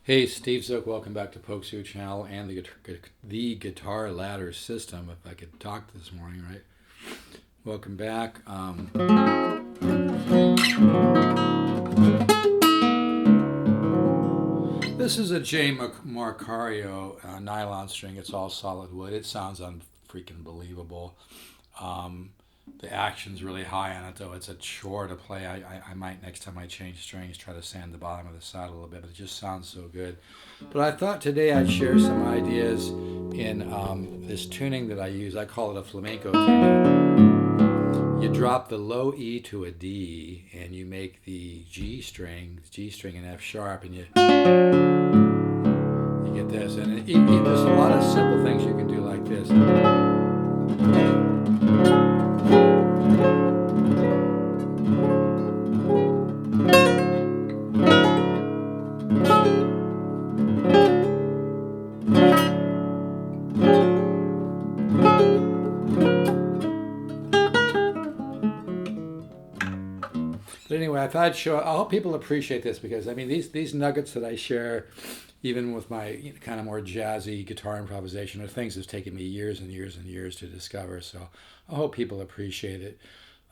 Hey, Steve Zook, welcome back to Pokesoo Channel and the Guitar Ladder System. If I could talk this morning, right? Welcome back. This is a Marcario nylon string. It's all solid wood. It sounds unfreaking believable. The action's really high on it, though. It's a chore to play. I might, next time I change strings, try to sand the bottom of the side a little bit, but it just sounds so good. But I thought today I'd share some ideas in this tuning that I use. I call it a flamenco tuning. You drop the low E to a D, and you make the G string and F sharp, and you get this. And there's a lot of simple things you can do like this. But anyway, I thought I'd show. I hope people appreciate this because I mean these nuggets that I share, even with my kind of more jazzy guitar improvisation, are things that's taken me years and years and years to discover. So I hope people appreciate it.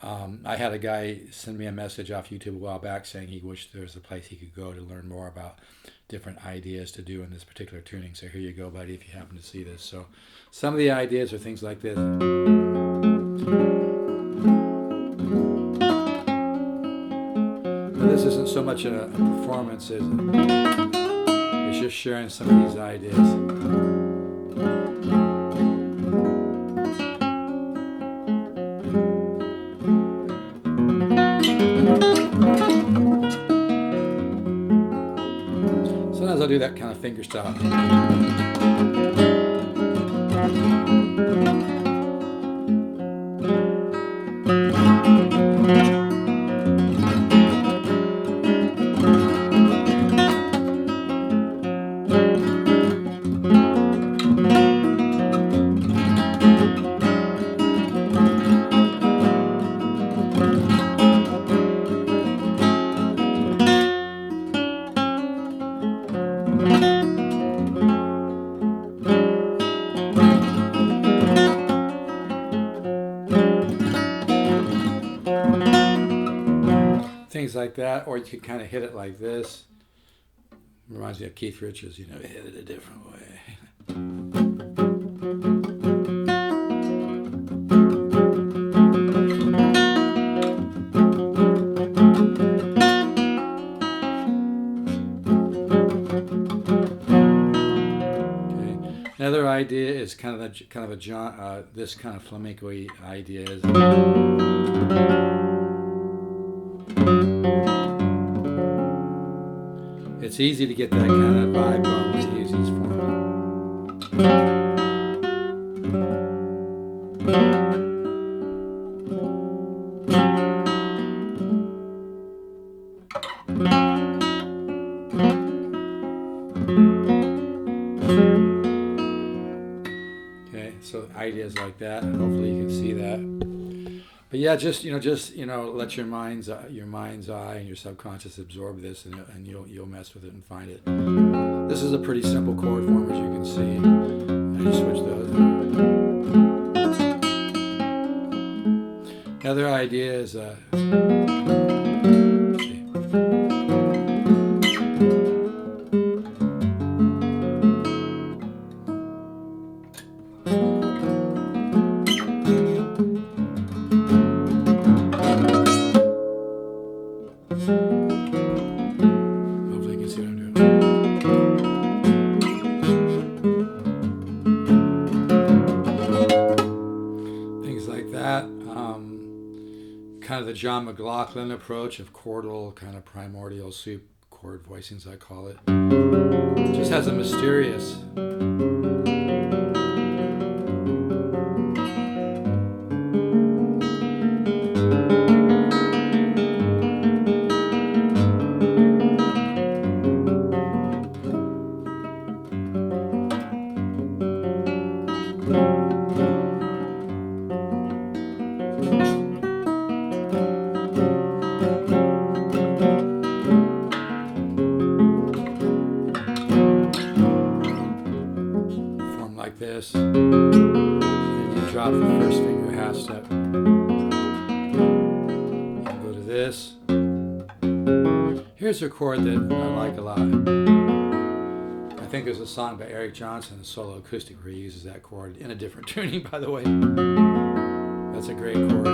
I had a guy send me a message off YouTube a while back saying he wished there was a place he could go to learn more about different ideas to do in this particular tuning. So here you go, buddy, if you happen to see this. So some of the ideas are things like this. Now, this isn't so much a performance as it's just sharing some of these ideas. Sometimes I'll do that kind of finger style. Things like that, or you can kind of hit it like this. Reminds me of Keith Richards, hit it a different way. Okay. Another idea is kind of a this kind of flamenco-y idea is. It's easy to get that kind of vibe going when you use these formulas. Okay, so ideas like that. Hopefully you can see that. But yeah, just let your mind's eye and your subconscious absorb this, and you'll mess with it and find it. This is a pretty simple chord form, as you can see. I just switch those. Another idea is hopefully you can see what I'm doing. Things like that. Kind of the John McLaughlin approach of chordal, kind of primordial soup chord voicings, I call it. It just has a mysterious. like this, and you drop the first finger a half step. You go to this. Here's a chord that I like a lot. I think there's a song by Eric Johnson, a solo acoustic, where he uses that chord in a different tuning, by the way. That's a great chord.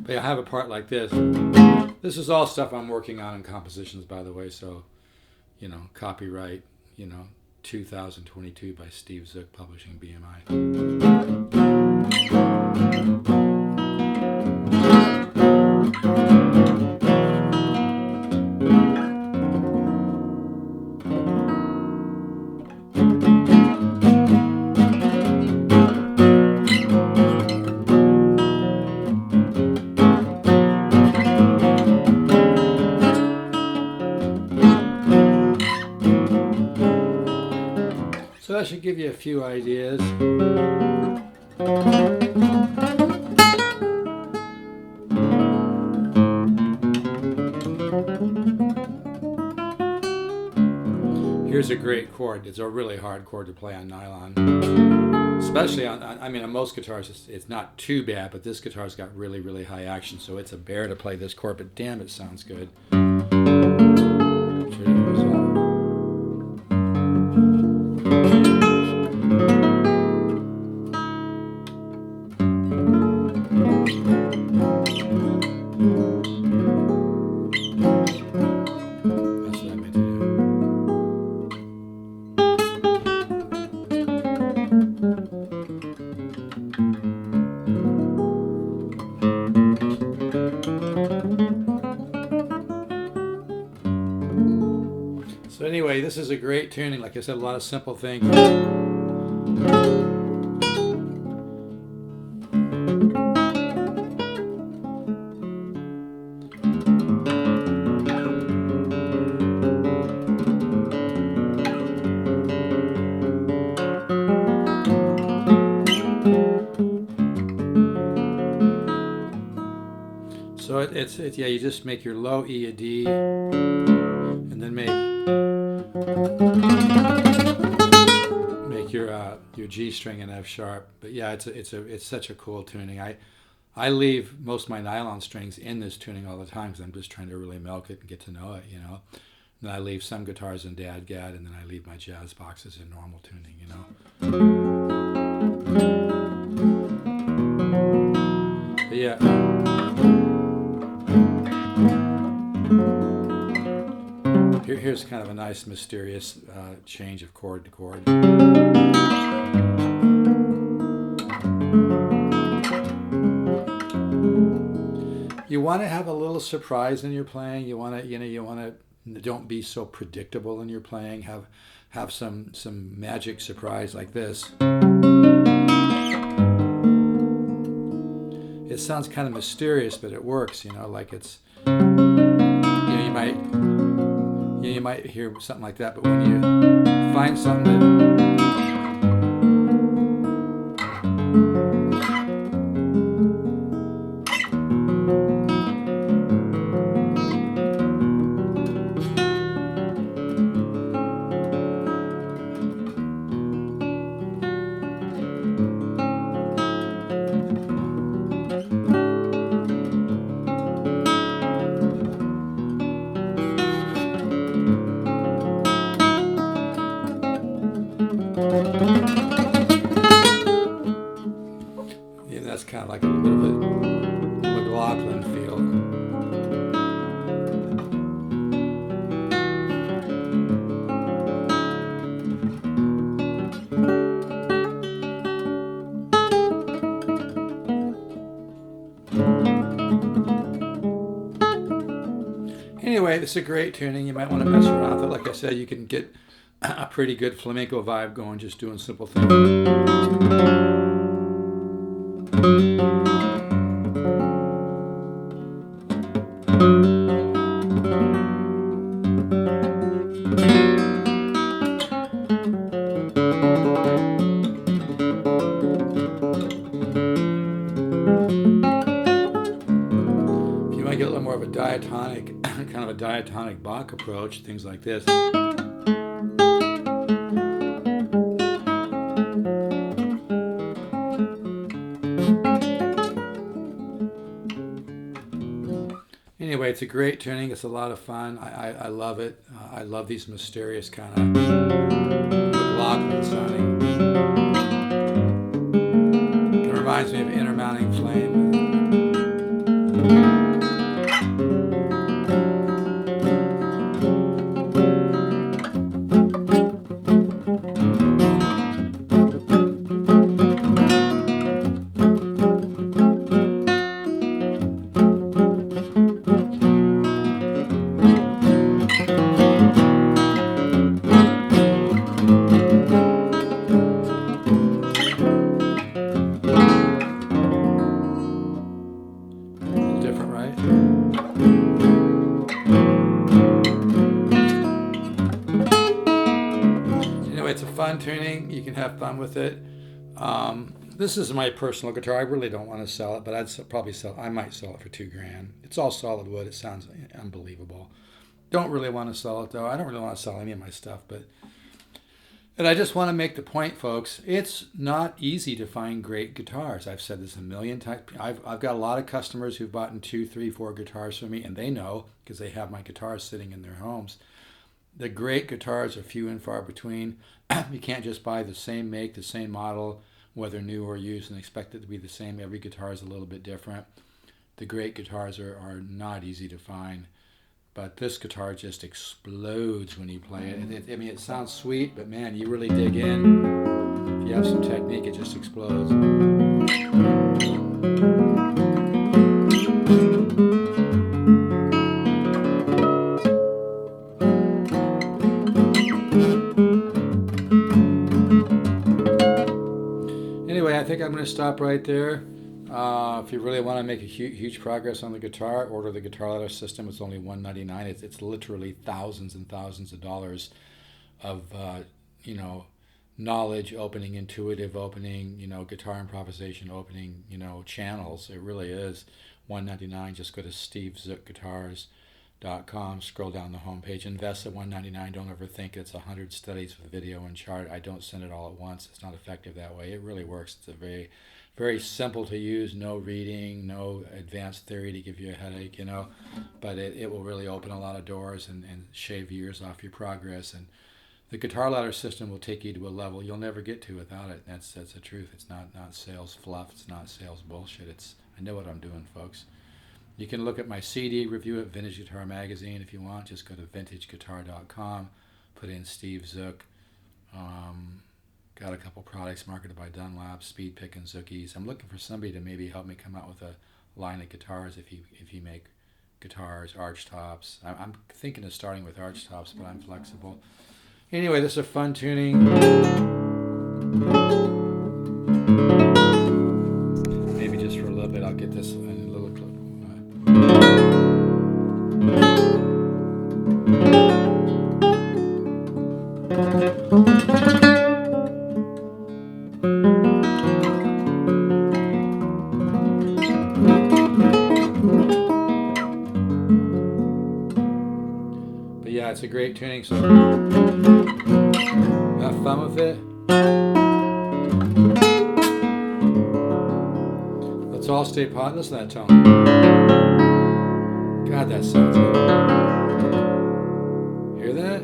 But I have a part like this. This is all stuff I'm working on in compositions, by the way, so, you know, copyright, you know, 2022 by Steve Zook, Publishing, BMI. So that should give you a few ideas. Here's a great chord. It's a really hard chord to play on nylon. Especially on most guitars, it's not too bad, but this guitar's got really, really high action, so it's a bear to play this chord, but damn, it sounds good. So anyway, this is a great tuning. Like I said, a lot of simple things. So it's yeah, you just make your low E a D, and then make your G string an F sharp. But yeah, it's such a cool tuning. I leave most of my nylon strings in this tuning all the time because I'm just trying to really milk it and get to know it, you know. And then I leave some guitars in DADGAD, and then I leave my jazz boxes in normal tuning, you know. But yeah. Here's kind of a nice mysterious change of chord to chord. You want to have a little surprise in your playing. You want to don't be so predictable in your playing. Have some magic surprise like this. It sounds kind of mysterious, but it works. You know, like it's you might hear something like that, but when you find something that's kind of like a little bit McLaughlin feel. Anyway, this is a great tuning. You might want to mess around with it. Like I said, you can get a pretty good flamenco vibe going just doing simple things. If you want to get a little more of a diatonic, kind of a diatonic Bach approach, things like this. it's a great tuning. It's a lot of fun. I love it. I love these mysterious kind of McLaughlin sounding. It reminds me of Intermounting Flame. Different, right? Anyway, it's a fun tuning. You can have fun with it. This is my personal guitar. I really don't want to sell it, but I might sell it for $2,000. It's all solid wood. It sounds unbelievable. Don't really want to sell it though. I don't really want to sell any of my stuff, and I just want to make the point, folks, it's not easy to find great guitars. I've said this a million times. I've got a lot of customers who've bought 2, 3, 4 guitars from me, and they know because they have my guitars sitting in their homes. The great guitars are few and far between. You can't just buy the same make, the same model, whether new or used, and expect it to be the same. Every guitar is a little bit different. The great guitars are not easy to find. But this guitar just explodes when you play it. It sounds sweet, but man, you really dig in. If you have some technique, it just explodes. Anyway, I think I'm going to stop right there. If you really want to make a huge progress on the guitar, order the Guitar Ladder system. It's only $199. It's literally thousands and thousands of dollars of knowledge opening, intuitive opening, guitar improvisation opening, channels. It really is $199. Just go to stevezookguitars.com. Scroll down the homepage. Invest at $199. Don't ever think it's 100 studies with video and chart. I don't send it all at once. It's not effective that way. It really works. It's a very simple to use, no reading, no advanced theory to give you a headache, but it will really open a lot of doors and shave years off your progress. And the Guitar Ladder system will take you to a level you'll never get to without it. That's the truth. It's not sales fluff. It's not sales bullshit. I know what I'm doing, folks. You can look at my CD review at Vintage Guitar Magazine if you want. Just go to vintageguitar.com, put in Steve Zook. Got a couple products marketed by Dunlop, Speed Pick, and Zookies. I'm looking for somebody to maybe help me come out with a line of guitars if you make guitars, arch tops. I'm thinking of starting with arch tops, but I'm flexible. Anyway, this is a fun tuning. Maybe just for a little bit, I'll get this in a little clip. But yeah, it's a great tuning, so have fun with it. Let's all stay positive. Listen to that tone. God, that sounds good. Hear that?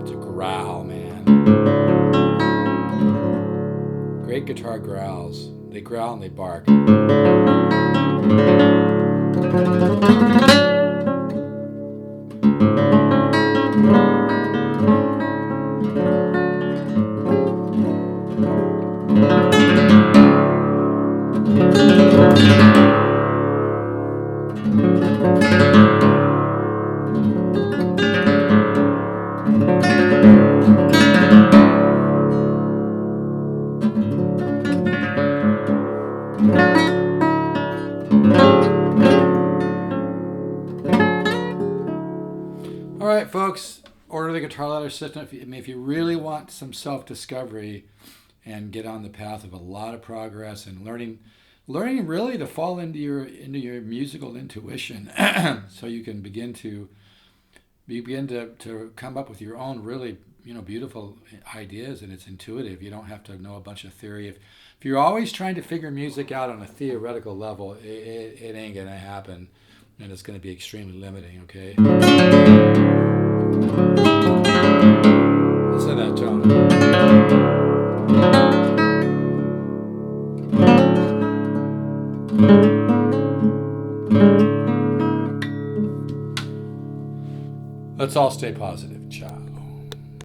It's a growl, man. Great guitar growls. They growl and they bark. All right, folks, order the Guitar Ladder system. If you really want some self-discovery and get on the path of a lot of progress and learning really to fall into your musical intuition, so you can begin to come up with your own really beautiful ideas, and it's intuitive. You don't have to know a bunch of theory. If you're always trying to figure music out on a theoretical level, it ain't gonna happen, and it's gonna be extremely limiting. Okay. Listen to that tone. Let's all stay positive, child.